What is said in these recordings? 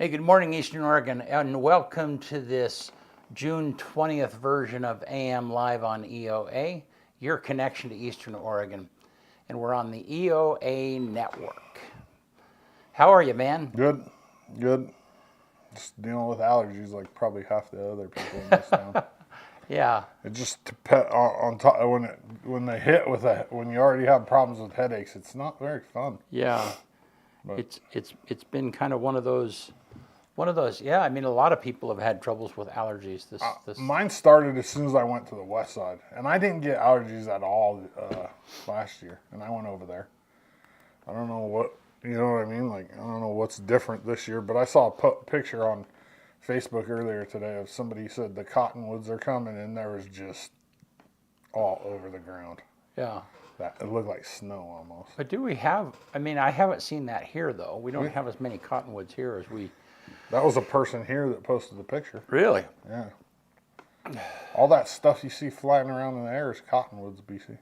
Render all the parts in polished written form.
Hey, good morning, Eastern Oregon, and welcome to this June 20th version of AM Live on EOA, your connection to Eastern Oregon. And we're on the EOA network. How are you, man? Good, good. Just dealing with allergies like probably half the other people in this town. Yeah, It just on top when they hit with when you already have problems with headaches, it's not very fun. yeah. But It's been kind of one of those. Yeah, I mean, a lot of people have had troubles with allergies. Mine started as soon as I went to the west side, and I didn't get allergies at all last year, and I went over there. I don't know what you know what I mean. Like I don't know what's different this year, but I saw a picture on Facebook earlier today of somebody said the cottonwoods are coming, and there was just all over the ground. Yeah. That it looked like snow almost. But do we have? I mean, I haven't seen that here though. We don't have as many cottonwoods here as we. That was a person here that posted the picture. Really? Yeah. All that stuff you see flying around in the air is cottonwoods, BC.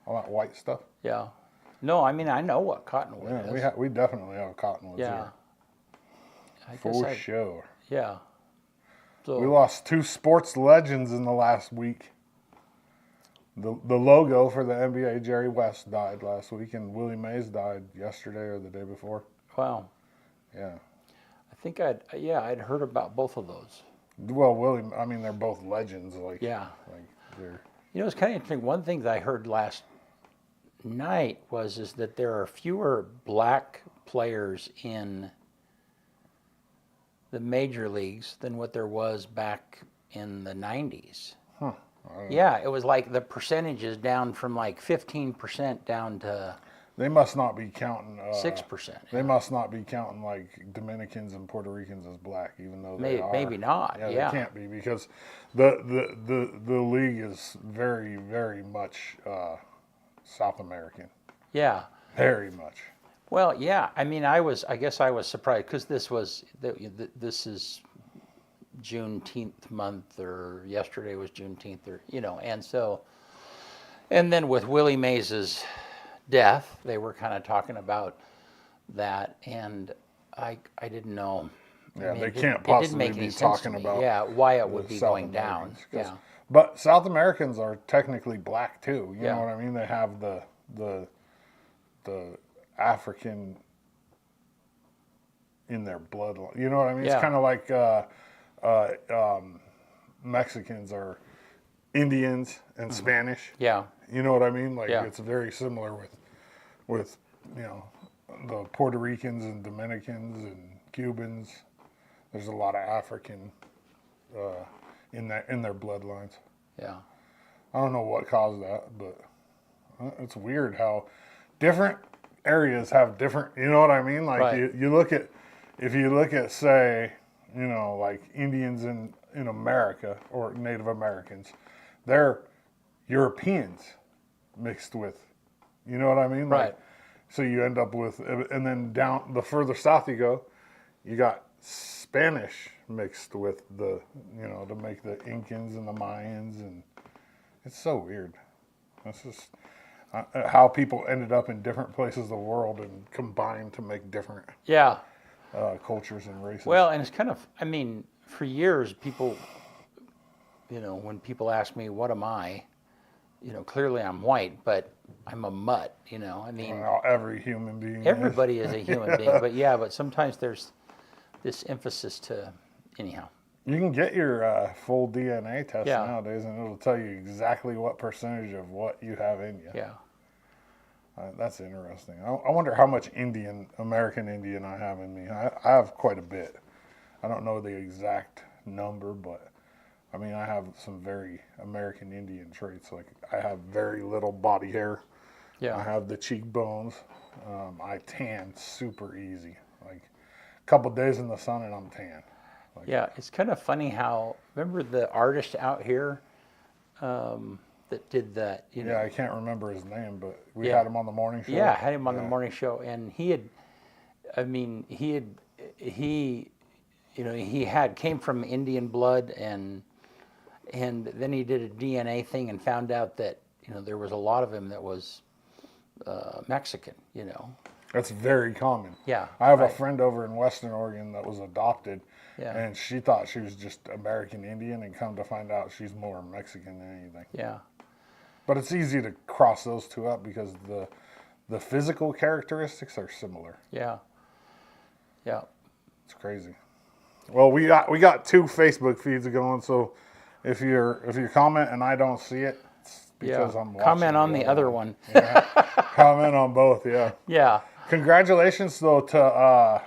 All that white stuff. Yeah. No, I mean, I know what cottonwood is. Yeah, we definitely have cottonwoods Yeah. here. For sure. Yeah. So We lost two sports legends in the last week. The logo for the NBA, Jerry West, died last week, and Willie Mays died yesterday or the day before. wow. Yeah. I think I'd heard about both of those. Well, I mean, they're both legends. Like, Yeah. Like they're. You know, it's kind of interesting. One thing that I heard last night is that there are fewer black players in the major leagues than what there was back in the 90s. Huh. Yeah, it was like the percentage is down from like 15% down to They must not be counting 6%. They must not be counting like Dominicans and Puerto Ricans as black, even though they are. Maybe not. Yeah. They can't be because the league is very very much South American. Yeah. Very much. Well, yeah. I mean, I guess I was surprised because this is Juneteenth month, or yesterday was Juneteenth, or and then with Willie Mays's death, they were kind of talking about that, and I didn't know. Yeah, I mean, they can't possibly be talking about why it would be going down. Yeah, but South Americans are technically black too. You Yeah. know what I mean? They have the African in their bloodline. You know what I mean? Yeah. It's kind of like Mexicans are Indians and Spanish. yeah, You know what I mean? Like Yeah. it's very similar with the Puerto Ricans and Dominicans and Cubans. There's a lot of African in their bloodlines. yeah, I don't know what caused that, but it's weird how different areas have different. You know what I mean? Like Right. if you look at say like Indians in America or Native Americans, they're Europeans mixed with. You know what I mean? Like, right. so you end up with, and then down the further south you go, you got Spanish mixed with to make the Incans and the Mayans, and it's so weird. It's just how people ended up in different places of the world and combined to make different Yeah. cultures and races. Well, and it's kind of, I mean, for years, people, when people ask me, what am I? Clearly I'm white, but I'm a mutt, I mean, Well, every human being. everybody is a human being, but sometimes there's this emphasis to, anyhow. You can get your full DNA test Yeah. nowadays, and it'll tell you exactly what percentage of what you have in you. Yeah. That's interesting. I wonder how much American Indian I have in me. I have quite a bit. I don't know the exact number, but I mean, I have some very American Indian traits. Like I have very little body hair. Yeah. I have the cheekbones. I tan super easy. Like a couple days in the sun and I'm tan. Like, Yeah, it's kind of funny how, remember the artist out here that did that, Yeah, I can't remember his name, but we Yeah. had him on the morning show. Yeah, I had him on the morning show, and he came from Indian blood, and then he did a DNA thing and found out that there was a lot of him that was Mexican, That's very common. Yeah, I have a right. friend over in Western Oregon that was adopted, Yeah. and she thought she was just American Indian, and come to find out she's more Mexican than anything. Yeah. But it's easy to cross those two up because the physical characteristics are similar. Yeah. Yeah. It's crazy. Well, we got 2 Facebook feeds going, so if you comment and I don't see it, it's because I'm watching. Comment on the other one. Yeah. Comment on both. Yeah. Yeah. Congratulations though to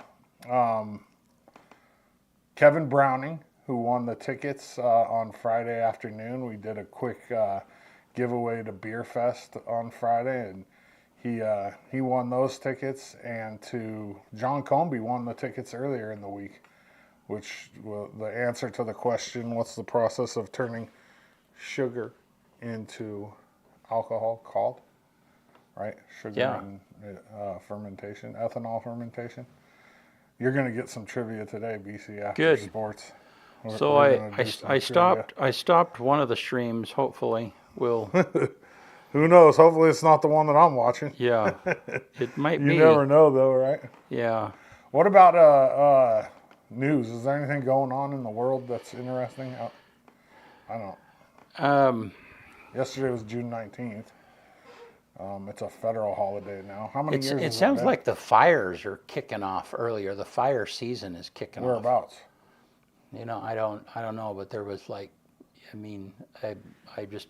Kevin Browning, who won the tickets on Friday afternoon. We did a quick giveaway to Beer Fest on Friday, and he won those tickets. And to John Comby won the tickets earlier in the week, which the answer to the question, what's the process of turning sugar into alcohol called? Right? Sugar Yeah. and fermentation, ethanol fermentation. You're going to get some trivia today, BC, after Good. sports. So We're gonna do some I trivia. stopped one of the streams. Hopefully, will. Who knows? Hopefully it's not the one that I'm watching. Yeah, it might You be. never know, though, right? Yeah. What about news? Is there anything going on in the world that's interesting? I don't. Yesterday was June 19th. It's a federal holiday now. How many years? It has sounds been? like the fires are kicking off earlier. The fire season is kicking off. Whereabouts? You know, I don't know, but there was like, I mean, I just,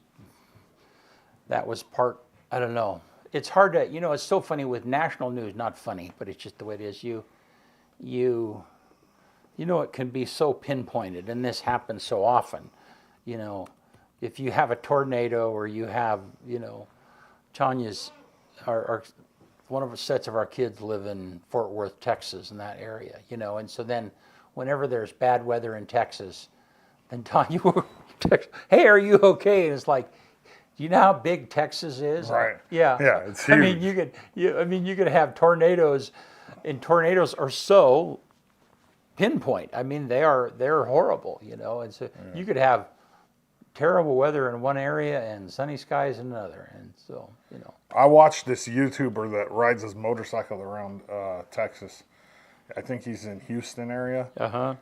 that was part, I don't know. It's hard to, you know, it's so funny with national news, not funny, but it's just the way it is. You know, it can be so pinpointed, and this happens so often. You know, if you have a tornado or you have, you know, Tanya's, one of the sets of our kids live in Fort Worth, Texas, in that area, you know, and so then whenever there's bad weather in Texas, then Tanya will text, hey, are you okay? And it's like, do you know how big Texas is? Right. Yeah. Yeah, it's I mean, huge. you could have tornadoes, and tornadoes are so pinpoint. I mean, they're horrible, you know, and so you could have terrible weather in one area and sunny skies in another, and so, you know. I watched this YouTuber that rides his motorcycle around Texas. I think he's in Houston area. Uh-huh.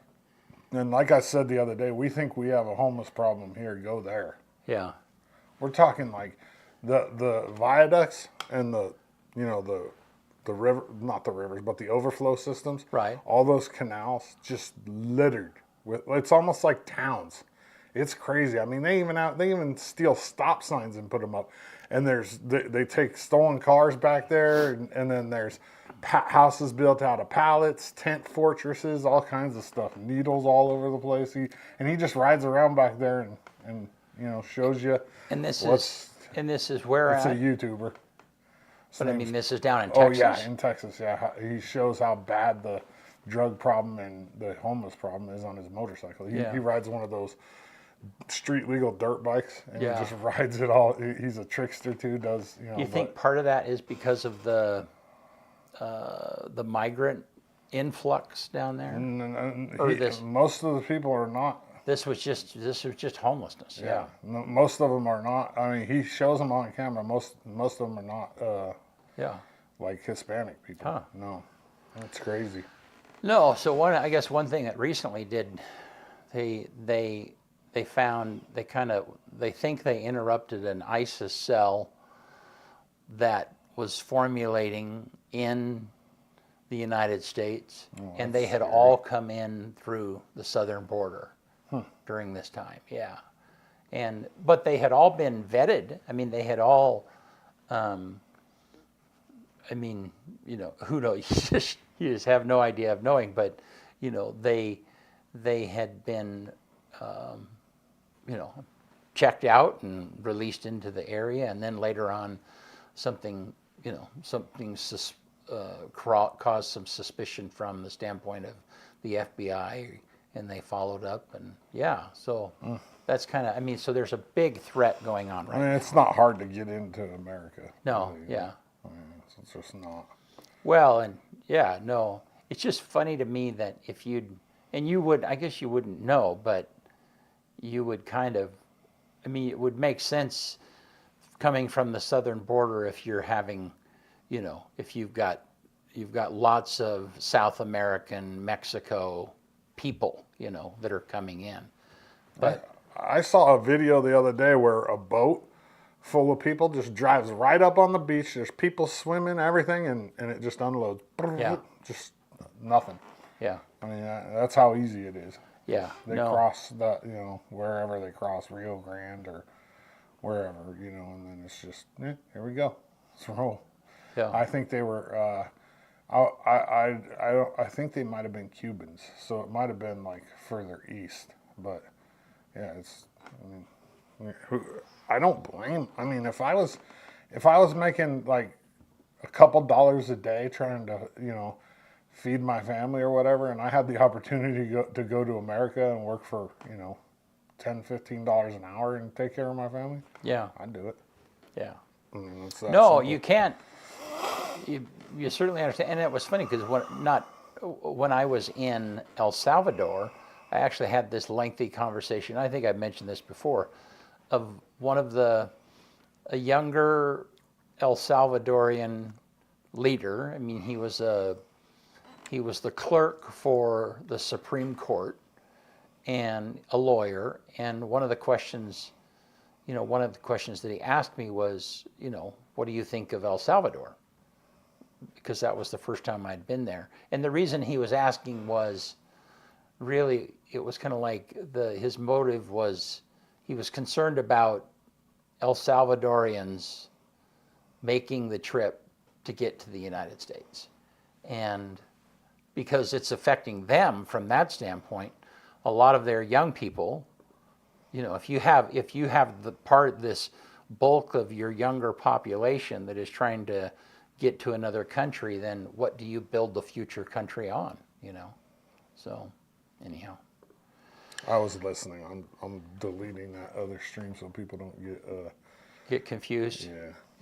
And like I said the other day, we think we have a homeless problem here. Go there. Yeah. We're talking like the viaducts and the river, not the rivers, but the overflow systems. Right. All those canals just littered with. It's almost like towns. It's crazy. I mean, they even steal stop signs and put them up. And they take stolen cars back there, and then there's houses built out of pallets, tent fortresses, all kinds of stuff, needles all over the place. He just rides around back there and you know, shows you. And this is where It's a YouTuber. but I mean, this is down in Oh Texas. yeah, in Texas. Yeah, he shows how bad the drug problem and the homeless problem is on his motorcycle. He rides one of those street legal dirt bikes, and he just rides it all. He's a trickster too. Does you know? You think part of that is because of the migrant influx down there? Most of the people are not. This was just homelessness. Yeah. No, most of them are not. I mean, he shows them on camera. Most of them are not. Yeah. Like Hispanic people. Huh. No, that's crazy. No. So I guess one thing that recently did, they think they interrupted an ISIS cell that was formulating in the United States, and they had all come in through the southern border during this time. Yeah, but they had all been vetted. I mean, they had all. I mean, you know, who knows? You just have no idea of knowing, but you know, they had been. You know, checked out and released into the area, and then later on, something caused some suspicion from the standpoint of the FBI, and they followed up, and so that's kind of. I mean, so there's a big threat going on right I mean, now. it's not hard to get into America. No, really. yeah. I mean, it's just not. Well, and no, it's just funny to me that if I guess you wouldn't know, but you would kind of, I mean, it would make sense coming from the southern border if you're having, you know, if you've got, you've got lots of South American, Mexico people, that are coming in. But I saw a video the other day where a boat full of people just drives right up on the beach. There's people swimming, everything, and it just unloads. Yeah. Just nothing. yeah, I mean, that's how easy it is. yeah, They no, cross that, wherever they cross, Rio Grande or wherever, and then it's just, here we go. Let's roll. yeah, I think they were, I think they might have been Cubans, so it might have been like further east. But yeah, I don't blame. I mean, if I was making like a couple dollars a day trying to, feed my family or whatever, and I had the opportunity to go to America and work for, $10-15 an hour and take care of my family, yeah, I'd do it. yeah. I mean, it's that No, simple. you can't. You certainly understand. And it was funny because when I was in El Salvador, I actually had this lengthy conversation. I think I've mentioned this before, of one of a younger El Salvadorian leader. I mean, he was the clerk for the Supreme Court and a lawyer. And one of the questions that he asked me was, what do you think of El Salvador? Because that was the first time I'd been there. And the reason he was asking was really, it was kind of like his motive was he was concerned about El Salvadorians making the trip to get to the United States. And because it's affecting them from that standpoint, a lot of their young people, if you have this bulk of your younger population that is trying to get to another country, then what do you build the future country on? So anyhow, I was listening. I'm deleting that other stream so people don't get confused.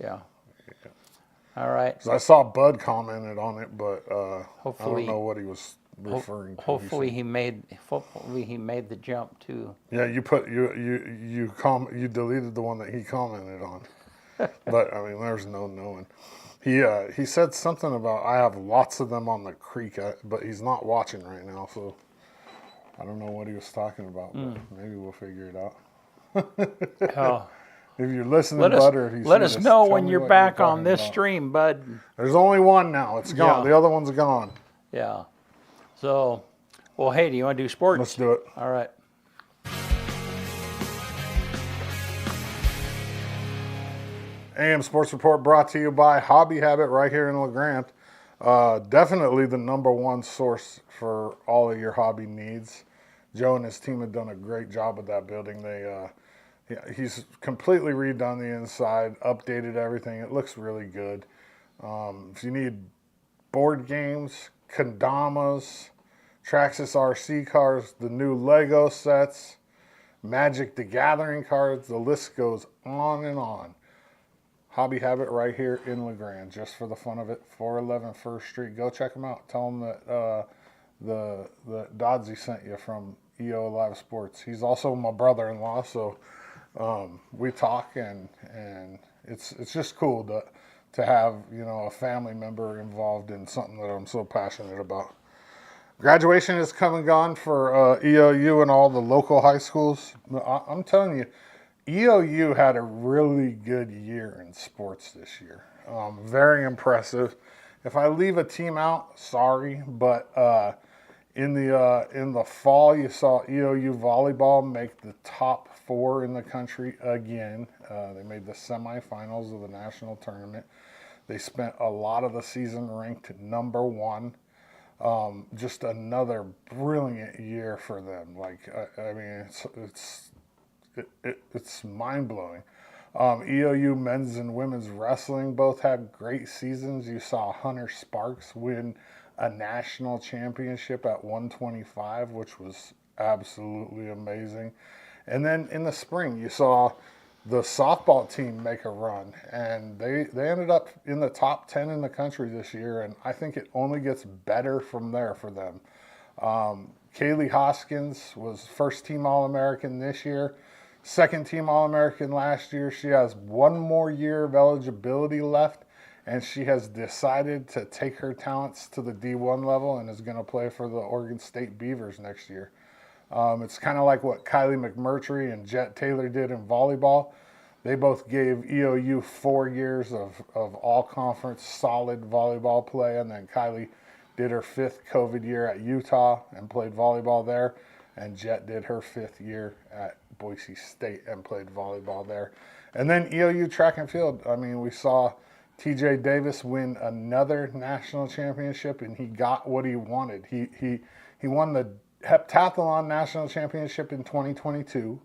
Yeah. All right. So I saw Bud commented on it, but I Hopefully- don't know what he was referring to. Hopefully he made the jump too. Yeah, you deleted the one that he commented on. But I mean, there's no knowing. He said something about I have lots of them on the creek, but he's not watching right now, so I don't know what he was talking about. But maybe we'll figure it out. Oh, If you're listening, let Bud, or if you let see us this, know tell when me you're what back on talking this about. stream, bud. There's only one now. It's gone. Yeah. The other one's gone. Yeah. So, well, hey, do you want to do sports? Let's do it. All right. AM Sports Report brought to you by Hobby Habit right here in LeGrand. Definitely the number one source for all of your hobby needs. Joe and his team have done a great job with that building. He's completely redone the inside, updated everything. It looks really good. If you need board games, kendamas, Traxxas RC cars, the new Lego sets, Magic the Gathering cards, the list goes on and on. Hobby Habit right here in LeGrand, just for the fun of it. 411 First Street. Go check them out. Tell them that the Doddsy sent you from EOA Live Sports. He's also my brother-in-law, so we talk, and it's just cool to have a family member involved in something that I'm so passionate about. Graduation is come and gone for EOU and all the local high schools. I'm telling you, EOU had a really good year in sports this year. Very impressive. If I leave a team out, sorry, but in the fall, you saw EOU volleyball make the top 4 in the country again. They made the semifinals of the national tournament. They spent a lot of the season ranked number 1. Just another brilliant year for them. I mean, it's mind-blowing. EOU men's and women's wrestling both had great seasons. You saw Hunter Sparks win a national championship at 125, which was absolutely amazing. And then in the spring, you saw the softball team make a run, and they ended up in the top 10 in the country this year, and I think it only gets better from there for them. Kaylee Hoskins was first-team All-American this year, second-team All-American last year. She has one more year of eligibility left, and she has decided to take her talents to the D1 level and is going to play for the Oregon State Beavers next year. It's kind of like what Kylie McMurtry and Jet Taylor did in volleyball. They both gave EOU 4 years of all-conference solid volleyball play, and then Kylie did her 5th COVID year at Utah and played volleyball there, and Jet did her 5th year at Boise State and played volleyball there. And then EOU track and field. I mean, we saw TJ Davis win another national championship, and he got what he wanted. He won the heptathlon national championship in 2022,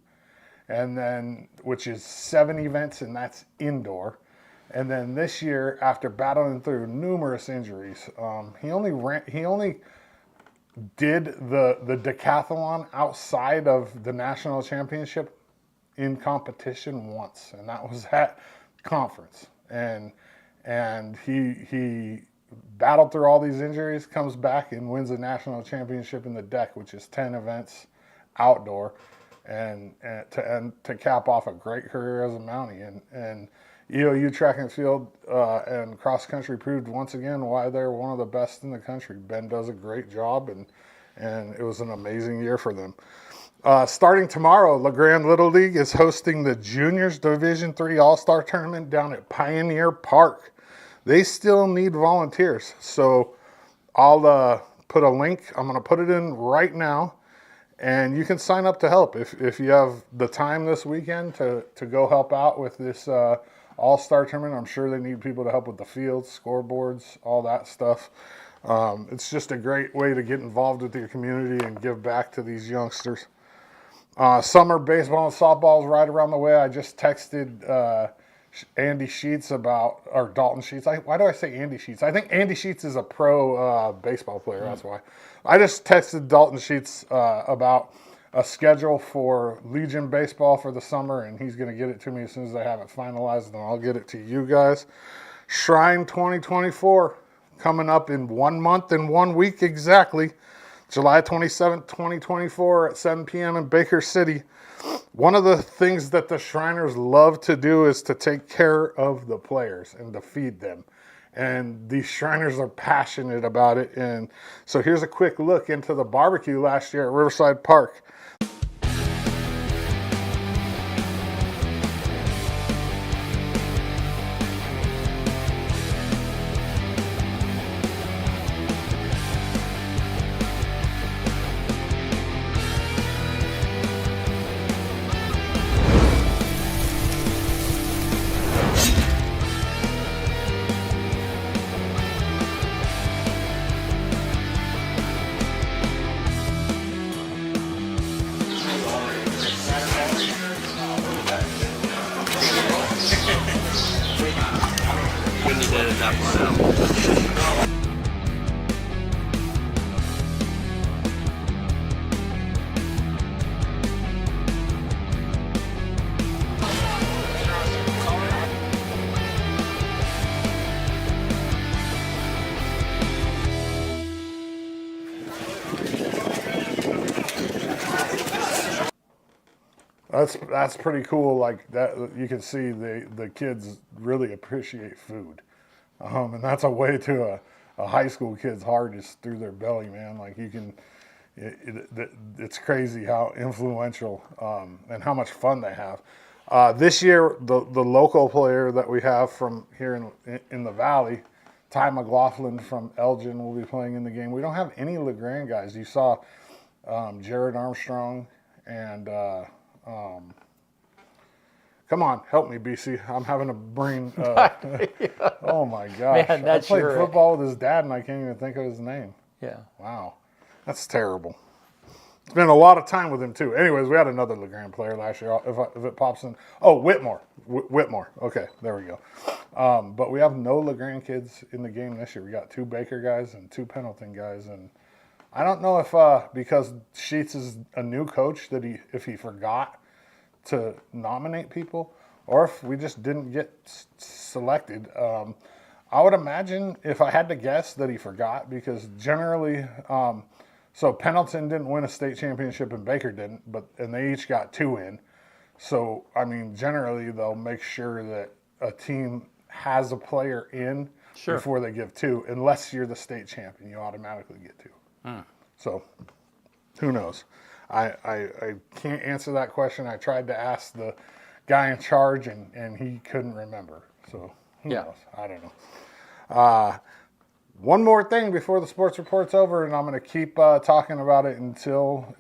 and then which is 7 events, and that's indoor. And then this year, after battling through numerous injuries, he only did the decathlon outside of the national championship in competition once, and that was at conference. And he battled through all these injuries, comes back and wins a national championship in the deck, which is 10 events outdoor, and to cap off a great career as a Mountie. And EOU track and field and cross country proved once again why they're one of the best in the country. Ben does a great job, and it was an amazing year for them. Starting tomorrow, LeGrand Little League is hosting the Juniors Division III All-Star Tournament down at Pioneer Park. They still need volunteers, so I'll put a link. I'm going to put it in right now, and you can sign up to help if you have the time this weekend to go help out with this All-Star Tournament. I'm sure they need people to help with the fields, scoreboards, all that stuff. It's just a great way to get involved with your community and give back to these youngsters. Summer baseball and softball is right around the way. I just texted Andy Sheets or Dalton Sheets. Why do I say Andy Sheets? I think Andy Sheets is a pro baseball player. That's why. I just texted Dalton Sheets about a schedule for Legion baseball for the summer, and he's going to get it to me as soon as I have it finalized, and I'll get it to you guys. Shrine 2024 coming up in 1 month and 1 week exactly. July 27th, 2024 at 7 p.m. in Baker City. One of the things that the Shriners love to do is to take care of the players and to feed them. And these Shriners are passionate about it. And so here's a quick look into the barbecue last year at Riverside Park. We need to edit that part out. That's pretty cool. Like that, you can see the kids really appreciate food, and that's a way to a high school kid's heart is through their belly, man. Like you can, it's crazy how influential and how much fun they have. This year, the local player that we have from here in the Valley, Ty McLaughlin from Elgin, will be playing in the game. We don't have any LeGrand guys. You saw Jared Armstrong and. Come on, help me, BC. I'm having a brain. Oh my gosh! Man, I played football with his dad, and I can't even think of his name. Yeah. Wow, that's terrible. Spent a lot of time with him too. Anyways, we had another LeGrand player last year. If it pops in, Whitmore. Whitmore. Okay, there we go. But we have no LeGrand kids in the game this year. We got 2 Baker guys and 2 Pendleton guys, and I don't know if because Sheets is a new coach that if he forgot to nominate people, or if we just didn't get selected. I would imagine, if I had to guess, that he forgot, because generally, so Pendleton didn't win a state championship and Baker didn't, and they each got 2 in. So I mean, generally they'll make sure that a team has a player in Sure. before they give two, unless you're the state champion, you automatically get two. So who knows? I can't answer that question. I tried to ask the guy in charge, and he couldn't remember. So who knows? I don't know. One more thing before the sports report's over, and I'm going to keep talking about it until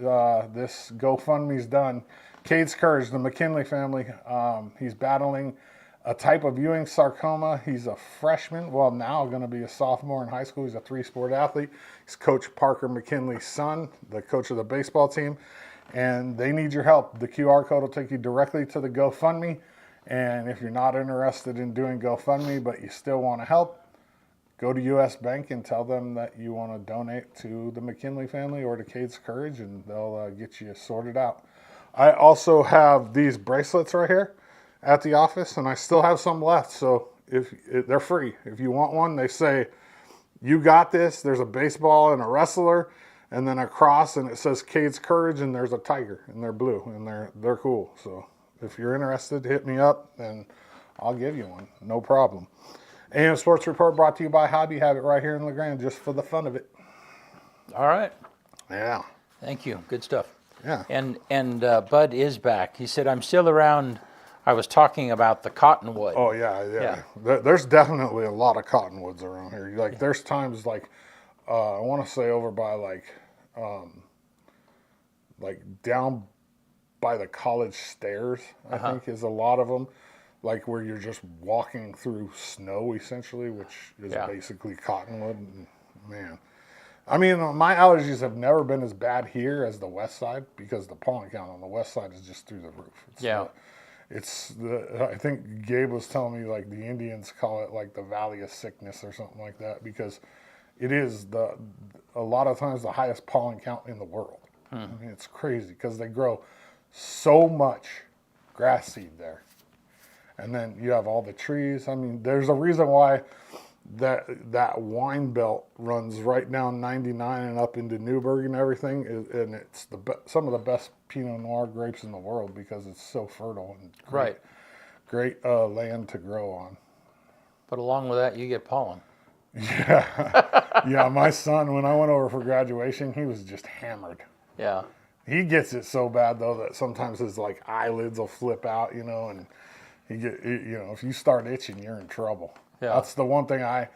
this GoFundMe's done. Cade's Courage, the McKinley family, he's battling a type of Ewing sarcoma. He's a freshman, well, now going to be a sophomore in high school. He's a three-sport athlete. He's Coach Parker McKinley's son, the coach of the baseball team, and they need your help. The QR code will take you directly to the GoFundMe, and if you're not interested in doing GoFundMe but you still want to help, go to U.S. Bank and tell them that you want to donate to the McKinley family or to Cade's Courage, and they'll get you sorted out. I also have these bracelets right here at the office, and I still have some left, so they're free. If you want one, they say, "You got this." There's a baseball and a wrestler, and then a cross, and it says Cade's Courage, and there's a tiger, and they're blue, and they're cool. So if you're interested, hit me up, and I'll give you one. No problem. AM Sports Report brought to you by Hobby. Have it right here in LeGrand just for the fun of it. All right. Yeah. Thank you. Good stuff. Yeah. And Bud is back. He said, "I'm still around." I was talking about the cottonwood. Oh, yeah. There's definitely a lot of cottonwoods around here. Like, there's times, like, I want to say over by, like down by the college stairs, I think, is a lot of them. Like, where you're just walking through snow, essentially, which is basically cottonwood. And, man. I mean, my allergies have never been as bad here as the west side, because the pollen count on the west side is just through the roof. I think Gabe was telling me, like, the Indians call it, like, the Valley of Sickness or something like that, because it is a lot of times the highest pollen count in the world. I mean, it's crazy because they grow so much grass seed there. And then you have all the trees. I mean, there's a reason why that wine belt runs right down 99 and up into Newburgh and everything, and it's some of the best Pinot Noir grapes in the world because it's so fertile and great land to grow on. But along with that, you get pollen. Yeah, my son, when I went over for graduation, he was just hammered. Yeah. He gets it so bad though that sometimes his like eyelids will flip out, and if you start itching, you're in trouble. Yeah. That's the one thing I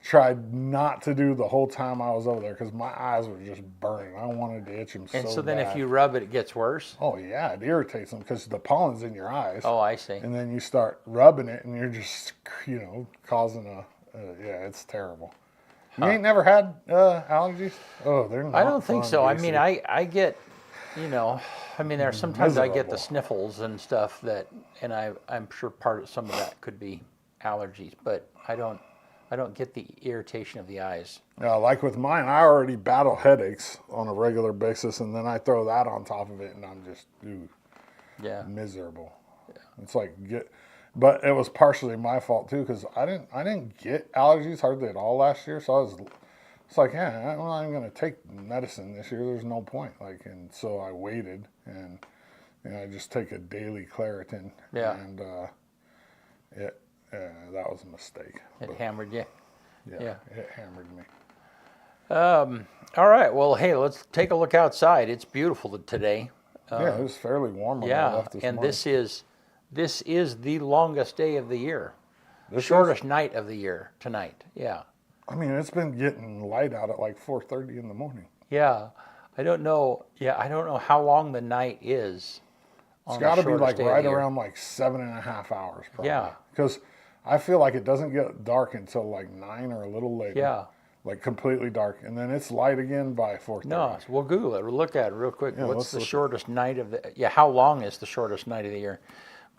tried not to do the whole time I was over there, because my eyes were just burning. I wanted to itch them so bad. And so then if you rub it, it gets worse? Oh, yeah. It irritates them because the pollen's in your eyes. Oh, I see. And then you start rubbing it, and you're just, causing it's terrible. You ain't never had allergies? Oh, they're not I don't think so. fun, I mean, I get, there are sometimes I get the sniffles and stuff and I'm sure some of that could be allergies, but I don't get the irritation of the eyes. Yeah, like with mine, I already battle headaches on a regular basis, and then I throw that on top of it, and I'm just miserable. Yeah. It's like but it was partially my fault too, because I didn't get allergies hardly at all last year, so it's like, I'm not even going to take medicine this year. There's no point. And so I waited, and I just take a daily Claritin. Yeah. And that was a mistake. It hammered you? Yeah, it hammered me. All right. Well, hey, let's take a look outside. It's beautiful today. It was fairly warm when I left this morning. This is the longest day of the year. The shortest night of the year tonight. Yeah. I mean, it's been getting light out at like 4:30 in the morning. Yeah. I don't know how long the night is. It's got to be like right around like 7.5 hours probably. Yeah. Because I feel like it doesn't get dark until like 9 or a little later. Yeah. Like completely dark. And then it's light again by 4:30. No, we'll Google it. We'll look at it real quick. Yeah, what's the shortest night of how long is the shortest night of the year?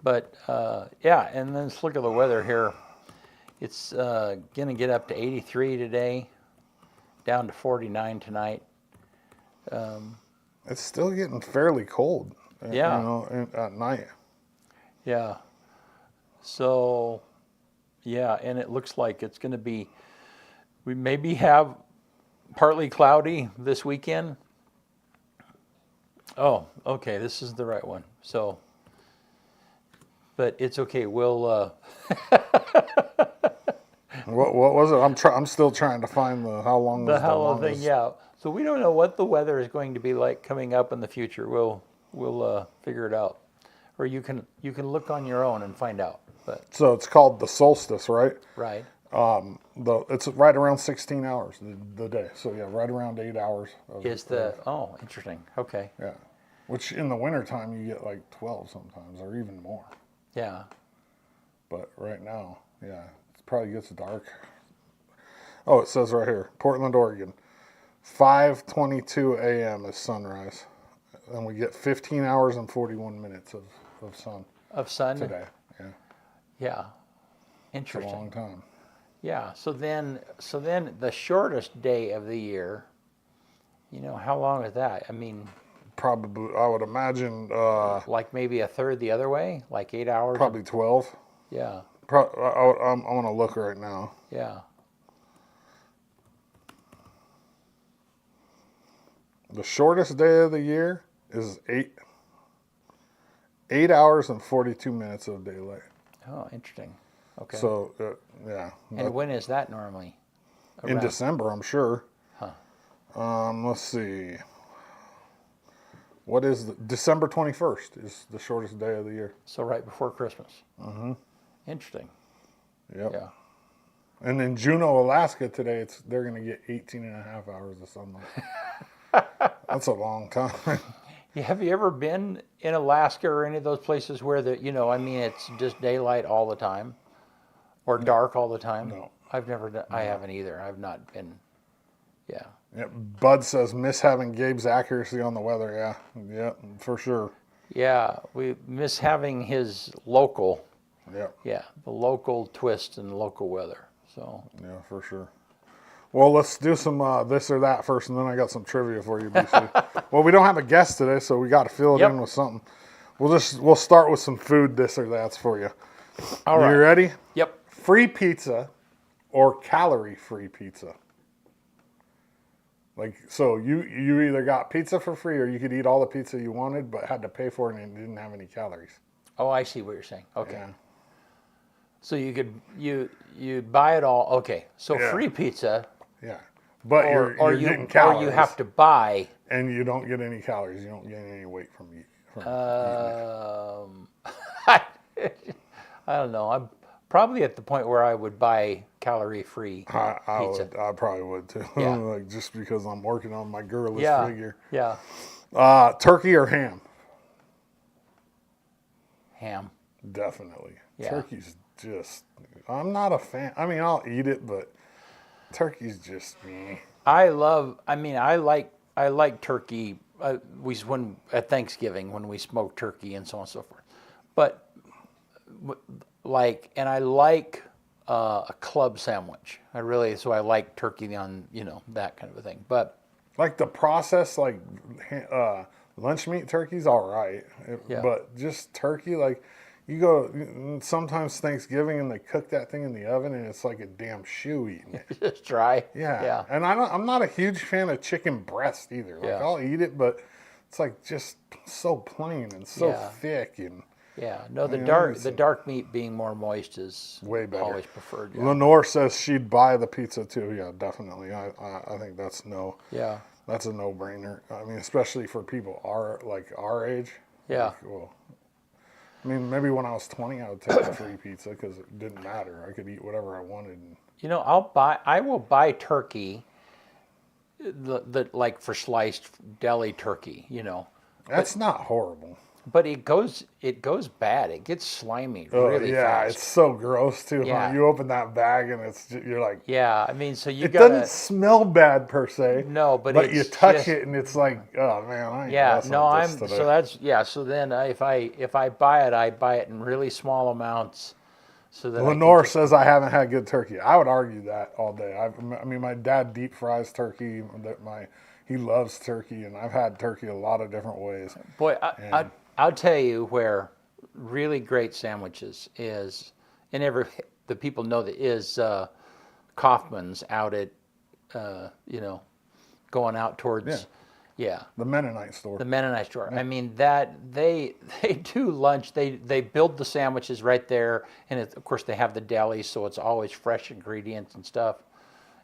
But, and then let's look at the weather here. It's going to get up to 83 today, down to 49 tonight. It's still getting fairly cold. At night. Yeah. So, and it looks like it's going to be, we maybe have partly cloudy this weekend. Oh, okay, this is the right one. So, but it's okay. We'll What was it? I'm still trying to find how long the was the hell of thing. longest. Yeah. So we don't know what the weather is going to be like coming up in the future. We'll figure it out, or you can look on your own and find out. But So it's called the solstice, right? right. It's right around 16 hours the day. So yeah, right around 8 hours. Oh, interesting. Okay. Yeah, which in the wintertime you get like 12 sometimes or even more. Yeah. But right now, yeah, it probably gets dark. Oh, it says right here, Portland, Oregon, 5:22 a.m. is sunrise, and we get 15 hours and 41 minutes of sun Of sun. today. Yeah, Yeah. it's a Interesting. long time. Yeah. So then the shortest day of the year. How long is that? I mean, Probably, I would imagine, like maybe a third the other way, like 8 hours. probably 12. Yeah. I'm gonna look right now. Yeah. The shortest day of the year is 8 hours and 42 minutes of daylight. Oh, interesting. Okay. So yeah, and when is that normally? in Around? December, I'm sure. Huh. Let's see. What is December 21st is the shortest day of the year. So right before Christmas. Mm-hmm. Interesting. Yep. Yeah. And in Juneau, Alaska today, they're going to get 18 and a half hours of sunlight. That's a long time. Yeah, have you ever been in Alaska or any of those places where it's just daylight all the time, or dark all the time? No. I've never done. I haven't either. I've not been. Yeah. Yep. Bud says, miss having Gabe's accuracy on the weather. Yeah, for sure. Yeah, we miss having his local. Yep. Yeah, the local twist and local weather. So. Yeah, for sure. Well, let's do some this or that first, and then I got some trivia for you, BC. Well, we don't have a guest today, so we got to fill it Yep. in with something. We'll start with some food this or that's for you. All right. You ready? Yep. Free pizza or calorie-free pizza? Like, so you either got pizza for free or you could eat all the pizza you wanted, but had to pay for it and it didn't have any calories. Oh, I see what you're saying. Okay. Yeah. So you buy it all. Okay. So Yeah. free pizza, Yeah. But or you're you getting calories. or you have to buy. And you don't get any calories. You don't gain any weight from eating it. I don't know. I'm probably at the point where I would buy calorie-free I pizza. would. I probably would too. Yeah. Like just because I'm working on my girlish Yeah. figure. Yeah. Turkey or ham? Ham. Definitely. Yeah. Turkey's just. I'm not a fan. I mean, I'll eat it, but turkey's just me. I like turkey. When at Thanksgiving when we smoke turkey and so on and so forth. But and I like a club sandwich. I like turkey on that kind of a thing. But Like the process, like lunch meat turkey's all right, Yeah. but just turkey, like you go sometimes Thanksgiving and they cook that thing in the oven and it's like a damn shoe eating it. just dry. Yeah. Yeah. And I'm not a huge fan of chicken breast either. Like Yeah. I'll eat it, but it's like just so plain and so Yeah. thick and Yeah. No, the Yeah, the dark meat being more moist is way better. always preferred. Yeah. Lenore says she'd buy the pizza too. Yeah, definitely. I think that's a no-brainer. I mean, especially for people our age. Yeah. Like, well, I mean, maybe when I was 20, I would take a free pizza because it didn't matter. I could eat whatever I wanted. I will buy turkey. The like for sliced deli turkey. That's not horrible. But it goes bad. It gets slimy really yeah, fast. it's so gross too. Yeah. Huh? You open that bag and you're like, Yeah, I mean, so you it gotta. doesn't smell bad per se. No, but you it's touch just- it and it's like, oh man, I ain't Yeah, messing no, with this today. So then if I buy it, I buy it in really small amounts, so that Lenore says I haven't had good turkey. I would argue that all day. I mean, my dad deep fries turkey. He loves turkey, and I've had turkey a lot of different ways. Boy, I'll tell you where really great sandwiches is, and the people know that is Kaufman's out at, going out towards, Yeah. The Mennonite store. The Mennonite store. I mean that they do lunch. They build the sandwiches right there, and of course they have the deli, so it's always fresh ingredients and stuff.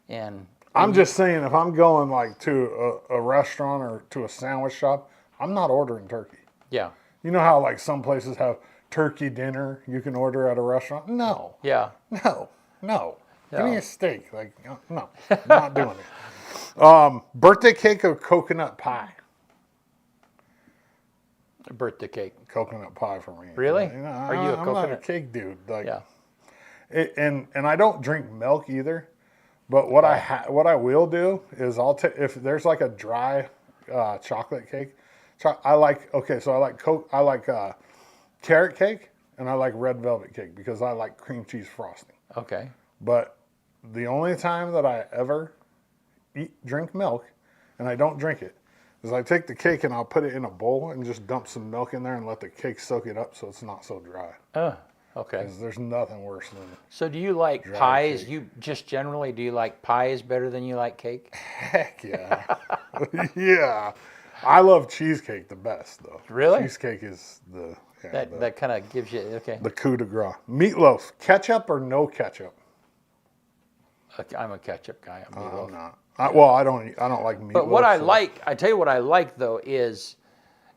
And I'm just saying, if I'm going like to a restaurant or to a sandwich shop, I'm not ordering turkey. yeah, You know how like some places have turkey dinner you can order at a restaurant? No, yeah, no, no. Give me No. a steak. Like no, I'm not doing it. Birthday cake or coconut pie? a birthday cake. Coconut pie for me. Really? You know, Are you a I'm not a coconut- cake dude. Like, Yeah, and I don't drink milk either. But what what I will do is I'll take if there's like a dry chocolate cake. I like carrot cake and I like red velvet cake because I like cream cheese frosting. okay. But the only time that I ever drink milk, and I don't drink it, is I take the cake and I'll put it in a bowl and just dump some milk in there and let the cake soak it up so it's not so dry. Okay. Because there's nothing worse than So do you like pies? cake. You just generally, do you like pies better than you like cake? heck yeah. Yeah. I love cheesecake the best though. Really? Cheesecake is That kind of gives you, okay. the coup de grace. Meatloaf, ketchup or no ketchup? I'm a ketchup guy. I'm meatloaf. I'm not. I don't like meatloaf. But what I so- I tell you what I like though is,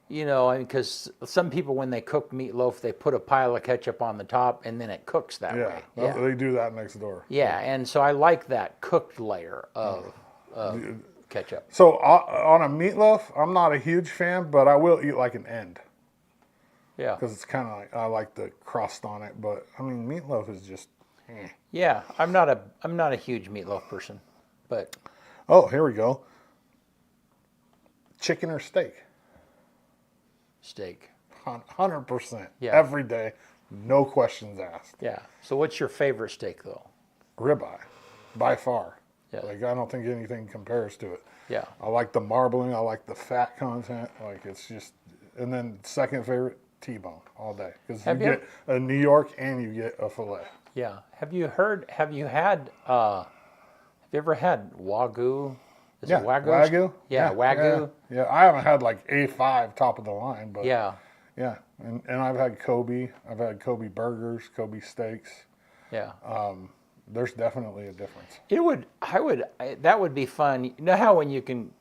because some people when they cook meatloaf, they put a pile of ketchup on the top and then it cooks that Yeah, way. Yeah. they do that next door. Yeah, and so I like that cooked layer of ketchup. So on a meatloaf, I'm not a huge fan, but I will eat like an end Yeah. because it's kind of like I like the crust on it. But I mean, meatloaf is just. Yeah, I'm not a huge meatloaf person, but Oh, here we go. Chicken or steak? steak. 100%. Yeah. Every day, no questions asked. Yeah. So what's your favorite steak though? Ribeye, by far. Yeah. Like I don't think anything compares to it. Yeah. I like the marbling. I like the fat content. Like it's just, and then second favorite, T-bone all day because you Have you- get a New York and you get a fillet. Yeah. Have you ever had Wagyu? Is it Wagyu? Wagyu. Yeah, Wagyu. Yeah, I haven't had like A5 top of the line, but Yeah. yeah. And I've had Kobe. I've had Kobe burgers, Kobe steaks. Yeah. There's definitely a difference. That would be fun. You know how when you can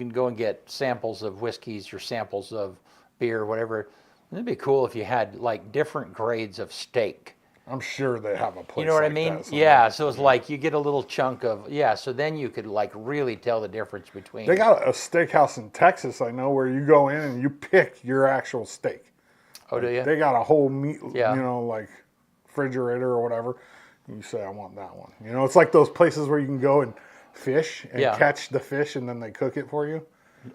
go and get samples of whiskeys or samples of beer or whatever. It'd be cool if you had like different grades of steak. I'm sure they have a place. You know what I like mean? that somewhere. Yeah. So it's like you get a little chunk of, so then you could like really tell the difference between. They got a steakhouse in Texas, I know, where you go in and you pick your actual steak. Oh, do you? They got a whole meat, Yeah. like refrigerator or whatever. You say, I want that one. It's like those places where you can go and fish and Yeah. catch the fish and then they cook it for you.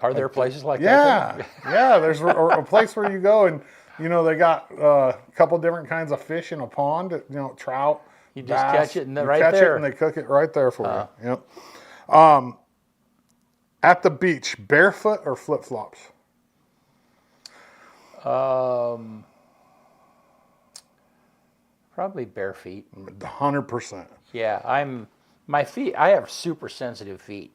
Are there places like that? Yeah, yeah. There's a place where you go and they got a couple different kinds of fish in a pond. Trout. You just bass. catch it and You right catch there. it and they cook it right there for you. Yep. At the beach, barefoot or flip flops? Probably bare feet. 100%. Yeah, my feet. I have super sensitive feet,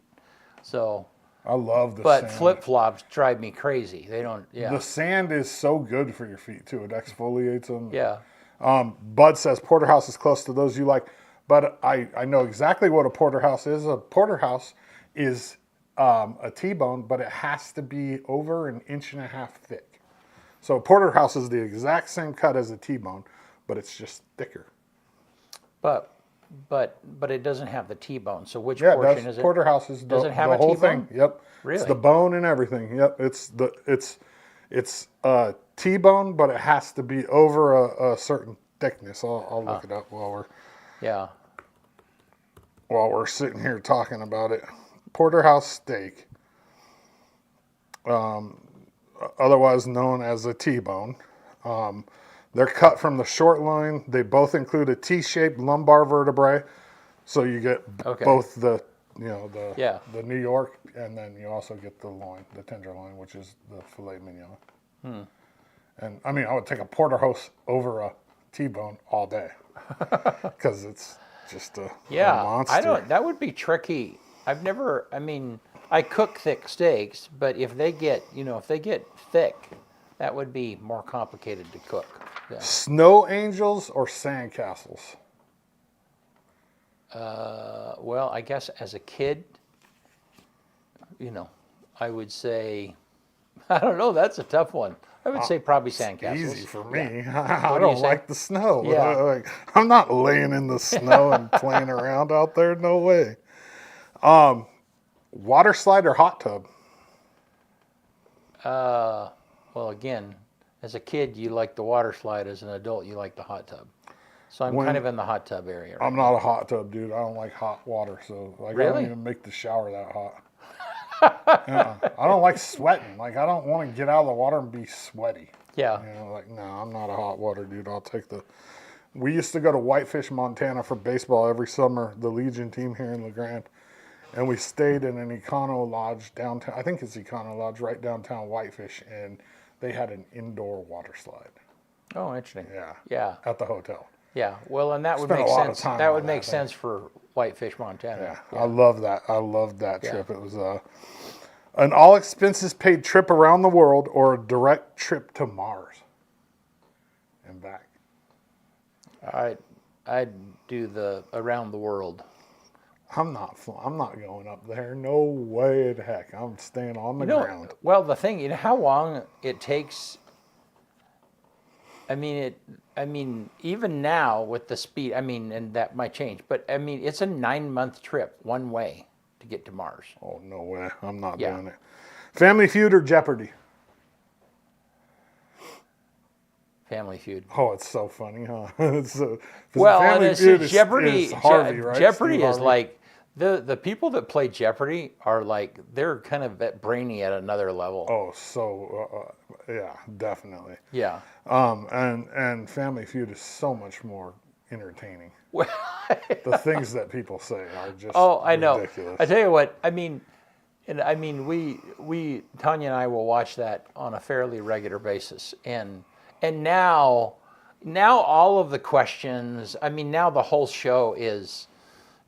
so. I love the But sand. flip flops drive me crazy. They don't. Yeah. The sand is so good for your feet too. It exfoliates them. Yeah. Bud says porterhouse is close to those you like, but I know exactly what a porterhouse is. A porterhouse is a T-bone, but it has to be over 1.5 inches thick. So a porterhouse is the exact same cut as a T-bone, but it's just thicker. But it doesn't have the T-bone. So which Yeah, portion is it? porterhouse is Does the, it have the a whole T-bone? thing. Yep. Really? It's the bone and everything. Yep. It's T-bone, but it has to be over a certain thickness. I'll look it up while Yeah. we're sitting here talking about it. Porterhouse steak, otherwise known as a T-bone. They're cut from the short loin. They both include a T-shaped lumbar vertebrae, so you get both the the New York, and then you also get the loin, the tenderloin, which is the filet mignon. And I mean, I would take a porterhouse over a T-bone all day because it's just a monster. That would be tricky. I've never. I mean, I cook thick steaks, but if they get thick, that would be more complicated to cook. Yeah. Snow angels or sandcastles? Well, I guess as a kid, I would say, I don't know. That's a tough one. I would say probably sandcastles. Easy for me. Yeah. I What do you don't say? like the snow. Yeah. Like, I'm not laying in the snow and playing around out there. No way. Water slide or hot tub? Well, again, as a kid, you like the water slide. As an adult, you like the hot tub. So I'm kind of in the hot tub area. Right I'm not a hot tub dude. I don't like hot water, so like I Really? don't even make the shower that hot. I don't like sweating. Like I don't want to get out of the water and be sweaty. Yeah. Like no, I'm not a hot water dude. I'll take the. We used to go to Whitefish, Montana for baseball every summer. The Legion team here in La Grande, and we stayed in an Econo Lodge downtown. I think it's Econo Lodge right downtown Whitefish, and they had an indoor water slide. Oh, interesting. Yeah. Yeah. At the hotel. Yeah. Well, and that would Spent a make lot of sense. time That on would that make thing. sense for Whitefish, Montana. Yeah, I love that. I loved that Yeah. trip. It was an all expenses paid trip around the world or a direct trip to Mars and back. I'd do the around the world. I'm not going up there. No way in heck. I'm staying on the ground. Well, the thing, how long it takes. I mean, even now with the speed, and that might change, but it's a 9-month trip one way to get to Mars. Oh no way. I'm not Yeah. doing it. Family Feud or Jeopardy? Family Feud. Oh, it's so funny, huh? It's so, 'cause Well, and Family it's Feud Jeopardy. is Harvey, right? Jeopardy Steve is Harvey. like the people that play Jeopardy are like they're kind of brainy at another level. Oh, so yeah, definitely. Yeah. And Family Feud is so much more entertaining. Well, The things that people say are just oh, I know. ridiculous. I tell you what. We Tanya and I will watch that on a fairly regular basis, and now all of the questions. Now the whole show is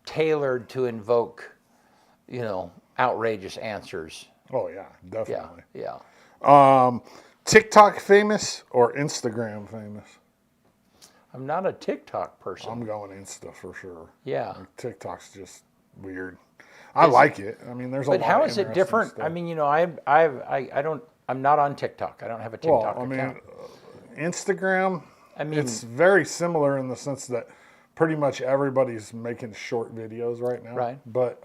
tailored to invoke, outrageous answers. Oh yeah, Yeah, definitely. yeah. TikTok famous or Instagram famous? I'm not a TikTok person. I'm going Insta for sure. Yeah. Like, TikTok's just weird. I like it. There's a lot. But how of is it interesting different? stuff. I'm not on TikTok. I don't have a TikTok account. Instagram. I mean- it's very similar in the sense that pretty much everybody's making short videos right now. Right. But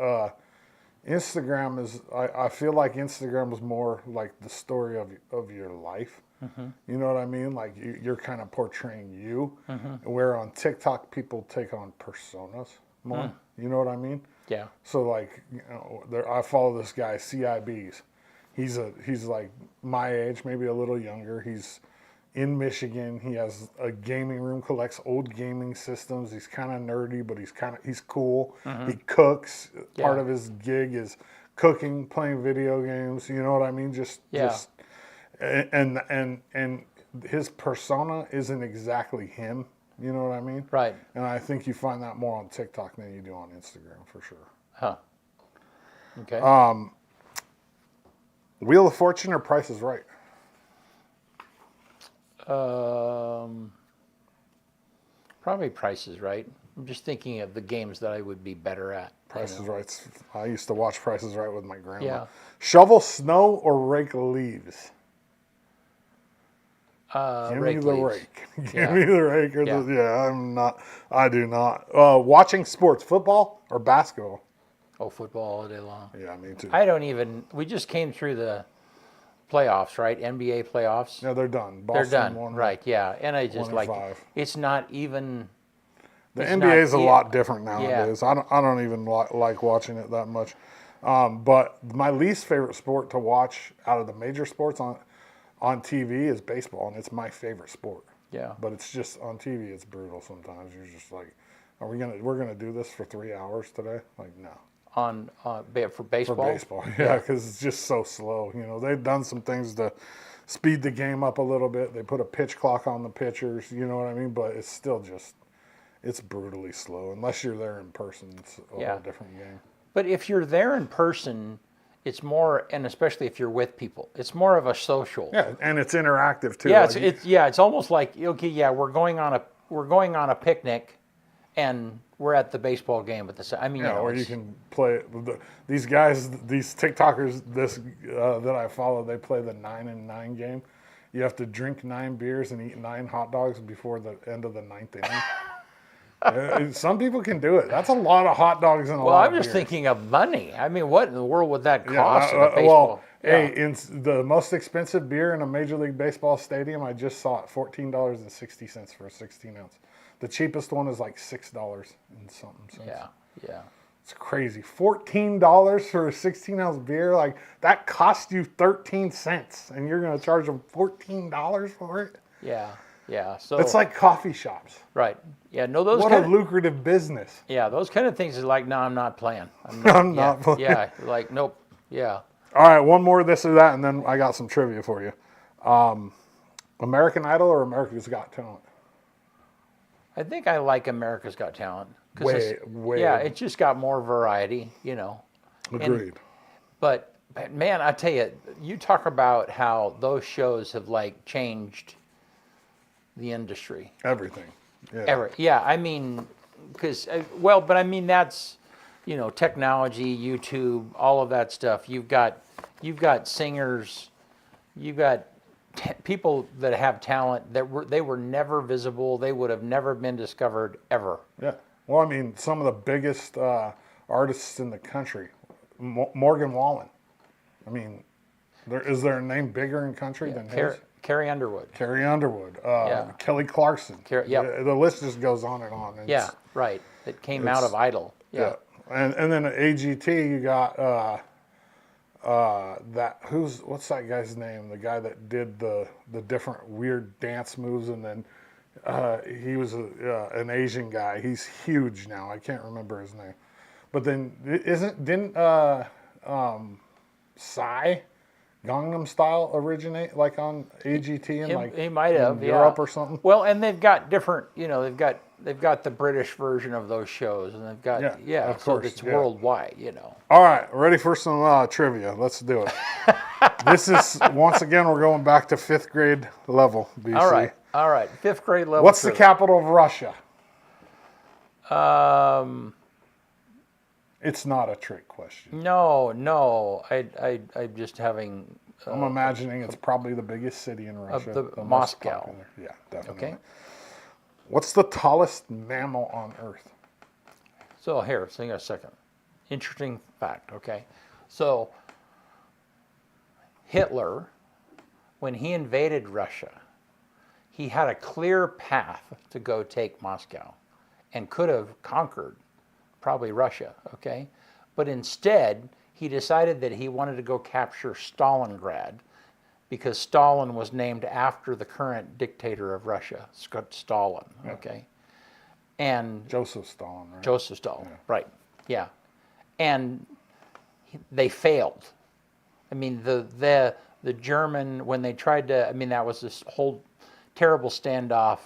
Instagram is. I feel like Instagram is more like the story of your life. Mm-hmm. You know what I mean? Like you're kind of portraying you. Mm-hmm. Where on TikTok people take on personas more. You know what I mean? Yeah. So like, I follow this guy, CIBs. He's like my age, maybe a little younger. He's in Michigan. He has a gaming room, collects old gaming systems. He's kind of nerdy, but he's cool. He cooks. Yeah. Part of his gig is cooking, playing video games. You know what I mean? Just and his persona isn't exactly him. You know what I mean? Right. And I think you find that more on TikTok than you do on Instagram for sure. Huh. Okay. Wheel of Fortune or Price is Right? Probably Price is Right. I'm just thinking of the games that I would be better at. Price is Right. I used to watch Price is Right with my grandma. Yeah. Shovel snow or rake leaves? Give me Rake the leaves. rake. Give Yeah. me the rake. I do not. Watching sports, football or basketball? Oh, football all day long. Yeah, me too. We just came through the playoffs, right? NBA playoffs. Yeah, they're done. They're Boston done. won. Right, yeah. And I just 1-5. it's not even. The It's NBA is a not- lot different nowadays. I don't even like watching it that much. But my least favorite sport to watch out of the major sports on TV is baseball, and it's my favorite sport. Yeah. But it's just on TV, it's brutal sometimes. You're just like, we're gonna do this for 3 hours today? Like, no. For baseball. For baseball, yeah, because it's just so slow. They've done some things to speed the game up a little bit. They put a pitch clock on the pitchers. You know what I mean? But it's still just, it's brutally slow. Unless you're there in person, it's a whole different game. But if you're there in person, It's more, and especially if you're with people, it's more of a social. Yeah, and it's interactive too. Yeah, Like, it's almost like, okay, yeah, we're going on a picnic, and we're at the baseball game at the same. I mean, yeah, or you can play these guys, these TikTokers. That I follow, they play the 9-and-9 game. You have to drink 9 beers and eat 9 hot dogs before the end of the 9th inning. Some people can do it. That's a lot of hot dogs and a well, lot I'm of just beer. thinking of money. I mean, what in the world would that Yeah, cost at a baseball? well, hey, in the most expensive beer in a Major League Baseball stadium, I just saw it $14.60 for a 16 ounce. The cheapest one is like $6 and something cents. Yeah. It's crazy. $14 for a 16 ounce beer, like that cost you 13 cents, and you're going to charge them $14 for it. Yeah. So It's like coffee shops. right. Yeah. No, those What kind a of, lucrative business. yeah, those kind of things is like, no, I'm not playing. I'm not playing. Yeah. Like, nope. Yeah. All right, one more this or that, and then I got some trivia for you. American Idol or America's Got Talent? I think I like America's Got Talent. Way. Yeah, it just got more variety, Agreed. But man, I tell you, you talk about how those shows have like changed the industry. Everything. Yeah. Yeah, I mean, because but I mean that's, technology, YouTube, all of that stuff. You've got singers, you've got people that have talent they were never visible. They would have never been discovered ever. Yeah. Well, I mean, some of the biggest artists in the country, Morgan Wallen. I mean, is there a name bigger in country than his? Carrie Underwood. Carrie Underwood. Yeah. Kelly Clarkson. Yep. The list just goes on and on. Yeah, right. It came out of Idol. Yeah. And then at AGT, you got what's that guy's name? The guy that did the different weird dance moves, and then he was an Asian guy. He's huge now. I can't remember his name. But then didn't Psy Gangnam Style originate like on AGT and he might have in Europe or something? Well, and they've got different. They've got the British version of those shows, and they've got of so course, it's worldwide. All right, ready for some trivia? Let's do it. This is once again we're going back to 5th grade level. BC. All right. 5th grade level. What's the capital of Russia? It's not a trick question. No. I'm just having. I'm imagining it's probably the biggest city in Russia. The most Moscow. popular. Yeah, definitely. Okay. What's the tallest mammal on Earth? So here, hang on a second. Interesting fact. Okay, so Hitler, when he invaded Russia, he had a clear path to go take Moscow, and could have conquered probably Russia. Okay, but instead he decided that he wanted to go capture Stalingrad, because Stalin was named after the current dictator of Russia, Stalin. Okay, and Joseph Stalin, right? Joseph Stalin, right? Yeah, and they failed. I mean, the German, when they tried to, I mean, that was this whole terrible standoff,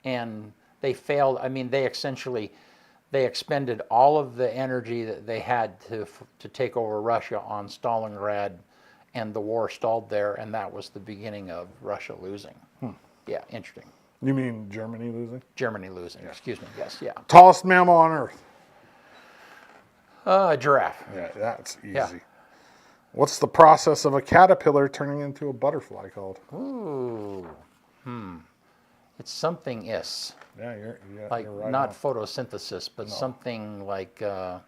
and they failed. I mean, they expended all of the energy that they had to take over Russia on Stalingrad, and the war stalled there, and that was the beginning of Russia losing. Yeah, interesting. You mean Germany losing? Germany losing, excuse me, yes, yeah. Tallest mammal on Earth? Giraffe. Yeah, that's easy. Yeah. What's the process of a caterpillar turning into a butterfly called? Ooh, It's something Yeah, you're like right not on. photosynthesis, but something like I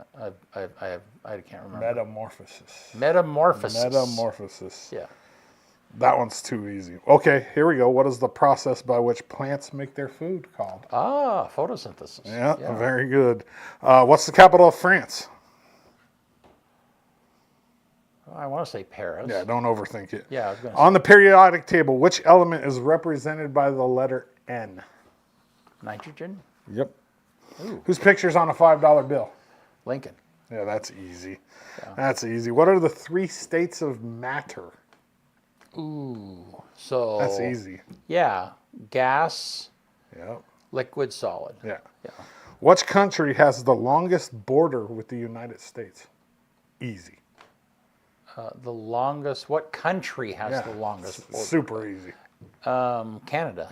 can't remember. Metamorphosis. Metamorphosis. Yeah. That one's too easy. Okay, here we go. What is the process by which plants make their food called? Photosynthesis. Yeah, very good. What's the capital of France? I want to say Paris. Yeah, don't overthink it. Yeah, I was going to On the periodic table, which element is represented by the letter N? Nitrogen. Yep. Ooh. Whose picture's on a $5 bill? Lincoln. Yeah, that's easy. Yeah. That's easy. What are the 3 states of matter? Ooh. So. That's easy. Yeah. Gas. Yep. Liquid, solid. Yeah. Which country has the longest border with the United States? easy. The longest. What country has Yeah, the longest border? super easy. Canada.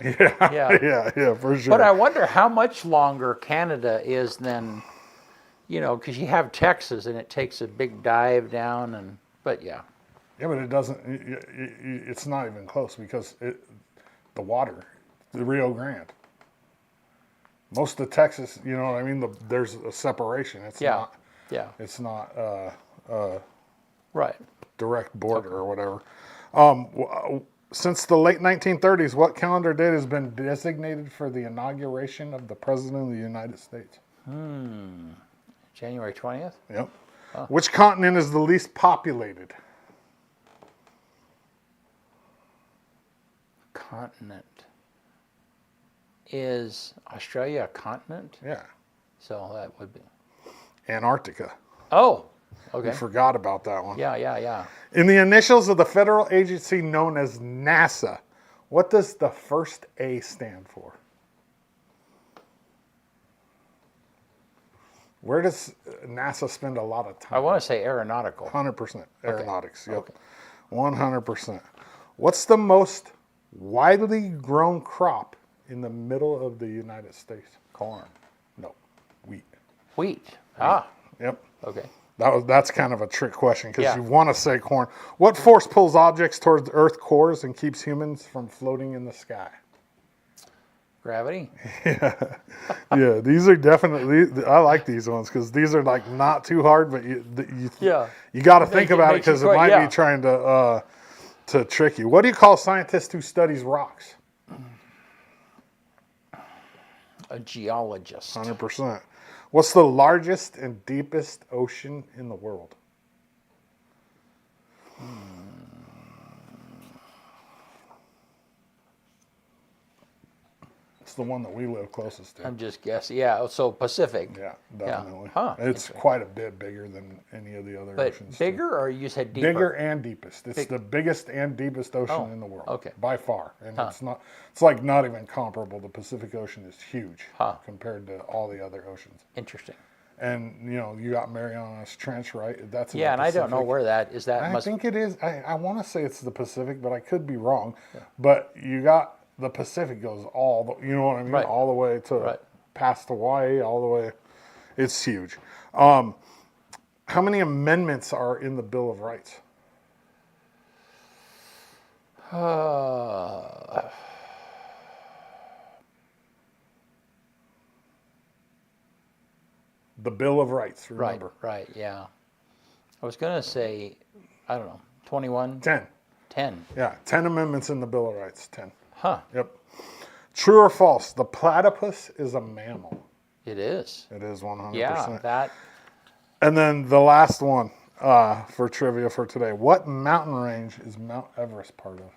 Yeah, yeah, for sure. But I wonder how much longer Canada is than, because you have Texas and it takes a big dive down, but yeah. Yeah, but it doesn't. It's not even close because the water, the Rio Grande. Most of Texas, you know what I mean. There's a separation. It's Yeah. not. Yeah. It's not Right. direct border or whatever. Since the late 1930s, what calendar date has been designated for the inauguration of the President of the United States? January 20th? Yep. Which continent is the least populated? Continent. Is Australia a continent? Yeah. So that would be. Antarctica. Oh, We okay. forgot about that one. Yeah. In the initials of the federal agency known as NASA, what does the first A stand for? Where does NASA spend a lot of time? I want to say aeronautical. 100% aeronautics. Yep. Okay. 100%. What's the most widely grown crop in the middle of the United States? Corn. No, wheat. Wheat. Ah, Yep. okay. That's kind of a trick question because Yeah. you want to say corn. What force pulls objects towards the Earth cores and keeps humans from floating in the sky? Gravity. Yeah, these are definitely. I like these ones because these are like not too hard, but you got to think about it because it might be trying to trick you. What do you call a scientist who studies rocks? A geologist. 100%. What's the largest and deepest ocean in the world? It's the one that we live closest to. I'm just guessing. Yeah, so Pacific. Yeah, definitely. Huh, It's quite a bit bigger than any of the other But oceans. bigger, or you said deeper? Bigger and deepest. It's the biggest and deepest ocean in the world. Okay. By far. And it's like not even comparable. The Pacific Ocean is huge compared to all the other oceans. Interesting. And you got Marianas Trench, right? That's in Yeah, the and I don't know Pacific. where that is. That I think it is. I want to say it's the Pacific, but I could be wrong. Yeah. But you got the Pacific goes you know what I mean? Right. All the way to past Hawaii, all the way. It's huge. How many amendments are in the Bill of Rights? The Bill of Rights, remember. Right, yeah. I was going to say, I don't know, 21? 10. 10. Yeah, 10 amendments in the Bill of Rights. 10. Huh. Yep. True or false? The platypus is a mammal. It is. It is 100%. Yeah, that. And then the last one for trivia for today. What mountain range is Mount Everest part of?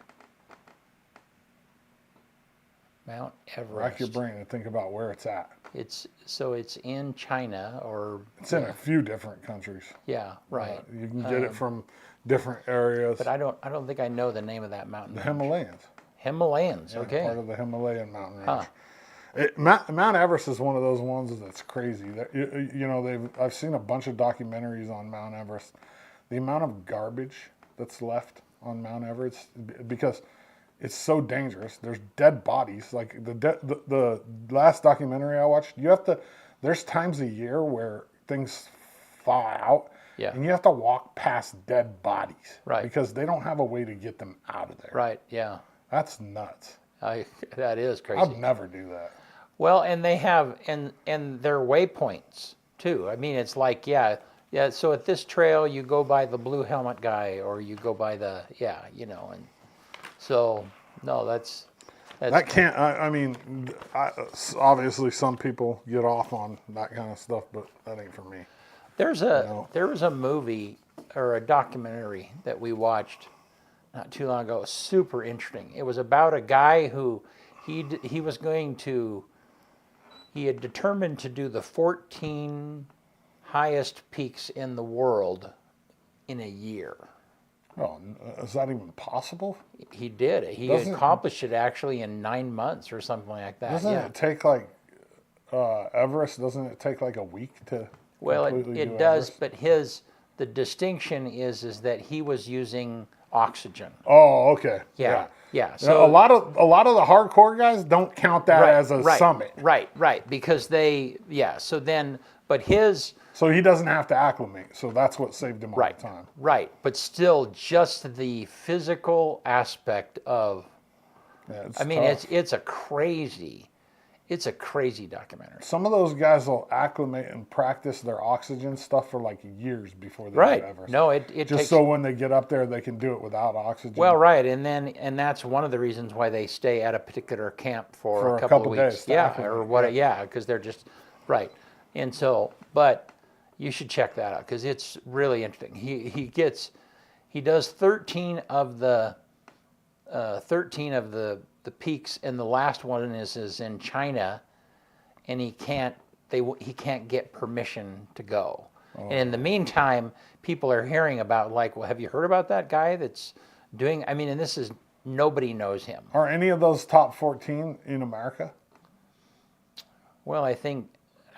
Mount Everest. Rack your brain and think about where it's at. It's in China, or it's in a few different countries. Yeah, right. You can get it from different areas. But I don't think I know the name of that mountain. The Himalayas. Himalayas. Yeah, Okay. Part of the Himalayan mountain range. Mount Everest is one of those ones that's crazy. I've seen a bunch of documentaries on Mount Everest. The amount of garbage that's left on Mount Everest, because it's so dangerous. There's dead bodies. Like the last documentary I watched, there's times a year where things thaw out. Yeah. And you have to walk past dead bodies. Right. Because they don't have a way to get them out of there. Right, yeah. That's nuts. That is crazy. I'd never do that. Well, and they have, and their waypoints too. I mean, it's like, yeah. So at this trail, you go by the blue helmet guy, or you go by and so no, that's that can't. Obviously, some people get off on that kind of stuff, but that ain't for me. There was a movie or a documentary that we watched not too long ago. It was super interesting. It was about a guy who he had determined to do the 14 highest peaks in the world in a year. Oh, is that even possible? He did it. He accomplished it actually in 9 months or something like that. Doesn't it take like Everest? Doesn't it take like a week to? Well, completely it do does, Everest? but The distinction is that he was using oxygen. Oh, okay. Yeah. So a lot of the hardcore guys don't count that as a summit. Right. Because so then, but his. So he doesn't have to acclimate. So that's what saved him all the time. Right. But still, just the physical aspect of. Yeah, it's a crazy documentary. Some of those guys will acclimate and practice their oxygen stuff for like years before they do Everest. No, it just takes, so when they get up there, they can do it without oxygen. Well, right, and that's one of the reasons why they stay at a particular camp for a couple of weeks. Days because they're just right. And so, but you should check that out because it's really interesting. He does 13 of the peaks, and the last one is in China, and he can't get permission to go. Oh. And in the meantime, people are hearing about well, have you heard about that guy that's doing? I mean, and this is nobody knows him. Are any of those top 14 in America? Well, I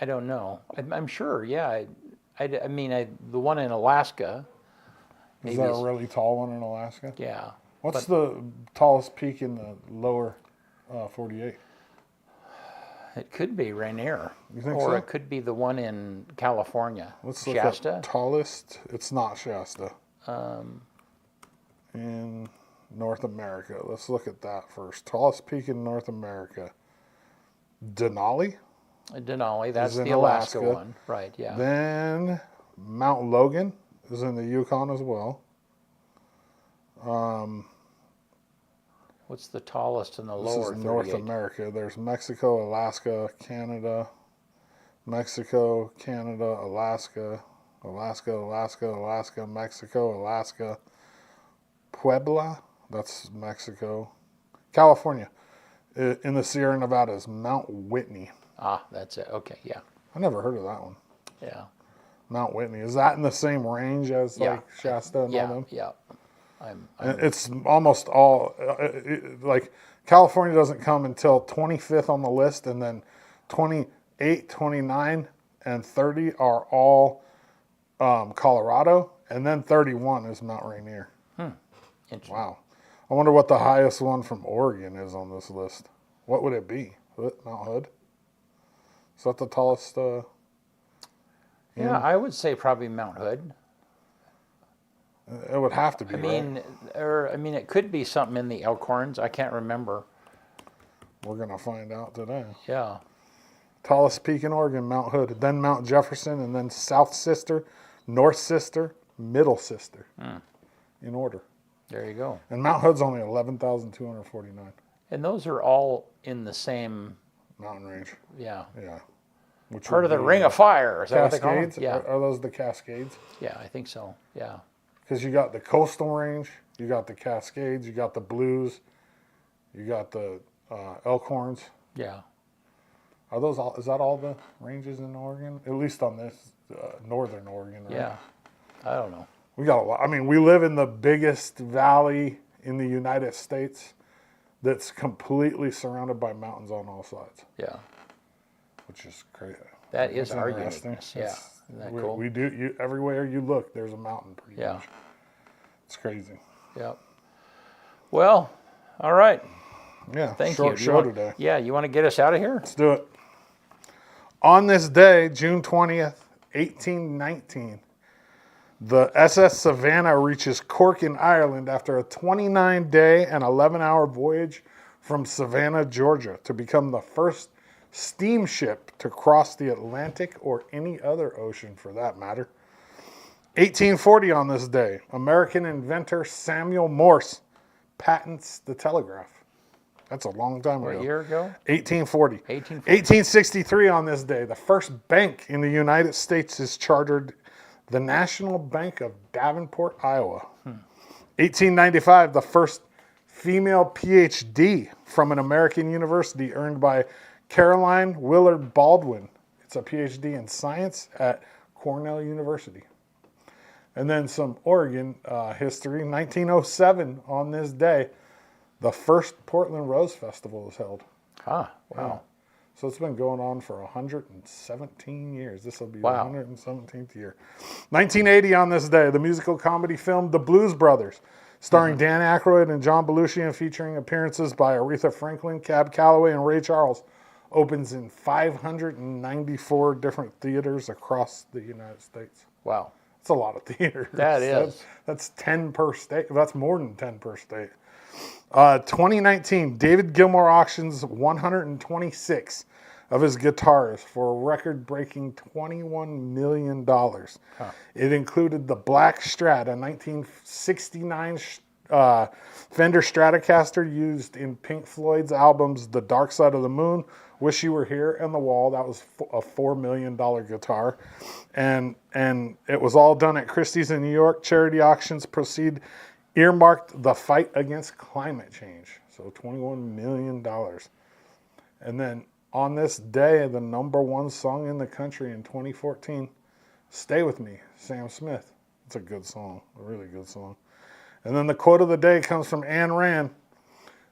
don't know. I'm sure. Yeah. I mean, the one in Alaska. Is that a really tall one in Alaska? Yeah. What's the tallest peak in the lower 48? It could be Rainier. You think or so? It could be the one in California. Let's look Shasta? at tallest. It's not Shasta. In North America. Let's look at that first. Tallest peak in North America. Denali? Denali, that's the Alaska one. Right, yeah. Then Mount Logan is in the Yukon as well. What's the tallest in the lower 38? This is North America. There's Mexico, Alaska, Canada, Mexico, Canada, Alaska, Mexico, Alaska, Puebla, that's Mexico, California. In the Sierra Nevadas, Mount Whitney. Ah, that's it. Okay, yeah. I never heard of that one. Yeah. Mount Whitney. Is that in the same range as like Shasta and all them? Yeah. It's almost all like California doesn't come until 25th on the list, and then 28, 29, and 30 are all Colorado, and then 31 is Mount Rainier. Interesting. Wow. I wonder what the highest one from Oregon is on this list. What would it be? Mount Hood? Is that the tallest? Yeah, I would say probably Mount Hood. It would have to be. I mean, it could be something in the Elkhorns. I can't remember. We're gonna find out today. Yeah. Tallest peak in Oregon, Mount Hood. Then Mount Jefferson, and then South Sister, North Sister, Middle Sister, in order. There you go. And Mount Hood's only 11,249. And those are all in the same mountain range. Yeah. Yeah. Which part of the Ring of Fire. Is that what they call them? Yeah. Are those the Cascades? Yeah, I think so. Yeah. Because you got the Coastal Range, you got the Cascades, you got the Blues, you got the Elkhorns. Yeah. Are those all? Is that all the ranges in Oregon? At least on this northern Oregon, right? Yeah. I don't know. We got a lot. I mean, we live in the biggest valley in the United States that's completely surrounded by mountains on all sides. Yeah. Which is great. That is our uniqueness. Yeah. Isn't that cool? We do. Everywhere you look, there's a mountain pretty much. It's crazy. Yep. Well, all right. Yeah. Thank short you. show today. Yeah. You want to get us out of here? Let's do it. On this day, June 20th, 1819, the SS Savannah reaches Cork in Ireland after a 29-day and 11-hour voyage from Savannah, Georgia, to become the first steamship to cross the Atlantic or any other ocean for that matter. 1840 on this day, American inventor Samuel Morse patents the telegraph. That's a long time ago. What year ago? 1840. 1863 on this day, the first bank in the United States is chartered, the National Bank of Davenport, Iowa. 1895, the first female PhD from an American university earned by Caroline Willard Baldwin. It's a PhD in science at Cornell University. And then some Oregon history. 1907, on this day, the first Portland Rose Festival is held. Wow. Yeah. So it's been going on for 117 years. This will be Wow. the 117th year. 1980 on this day, the musical comedy film The Blues Brothers, starring Dan Aykroyd and John Belushi and featuring appearances by Aretha Franklin, Cab Calloway, and Ray Charles, opens in 594 different theaters across the United States. Wow. That's a lot of theaters. That is. That's 10 per state. That's more than 10 per state. 2019, David Gilmour auctions 126 of his guitars for a record-breaking $21 million. It included the Black Strat, a 1969 Fender Stratocaster used in Pink Floyd's albums The Dark Side of the Moon, Wish You Were Here, and The Wall. That was a $4 million guitar. And it was all done at Christie's in New York. Charity auctions proceed earmarked the fight against climate change. So $21 million. And then on this day, the #1 song in the country in 2014, Stay With Me, Sam Smith. It's a good song, a really good song. And then the quote of the day comes from Ayn Rand.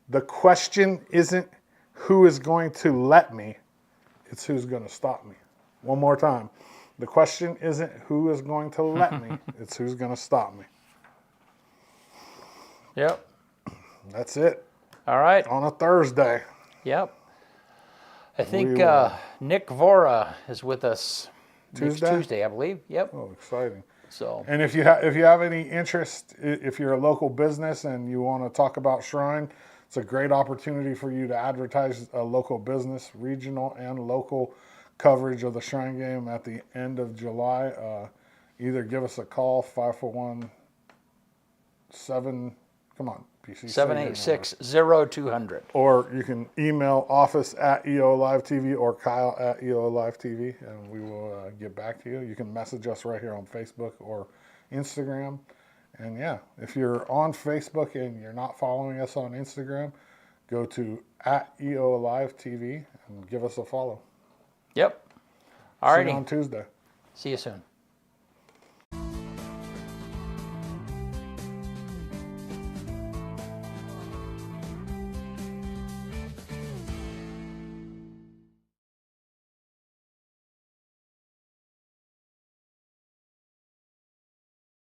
The question isn't who is going to let me, it's who's going to stop me. One more time. The question isn't who is going to let me, it's who's going to stop me. Yep. That's it. All right. On a Thursday. Yep. I think We will. Nick Vora is with us Tuesday? next Tuesday, I believe. Yep. Oh, exciting. So, And if you have any interest, if you're a local business and you want to talk about Shrine, it's a great opportunity for you to advertise a local business, regional and local coverage of the Shrine game at the end of July. Either give us a call, 541-7, come on, PC. 786-0200. Or you can email office@EOLiveTV or Kyle@EOLiveTV, and we will get back to you. You can message us right here on Facebook or Instagram. And yeah, if you're on Facebook and you're not following us on Instagram, go to @EOLiveTV and give us a follow. Yep. All See righty. you on Tuesday. See you soon.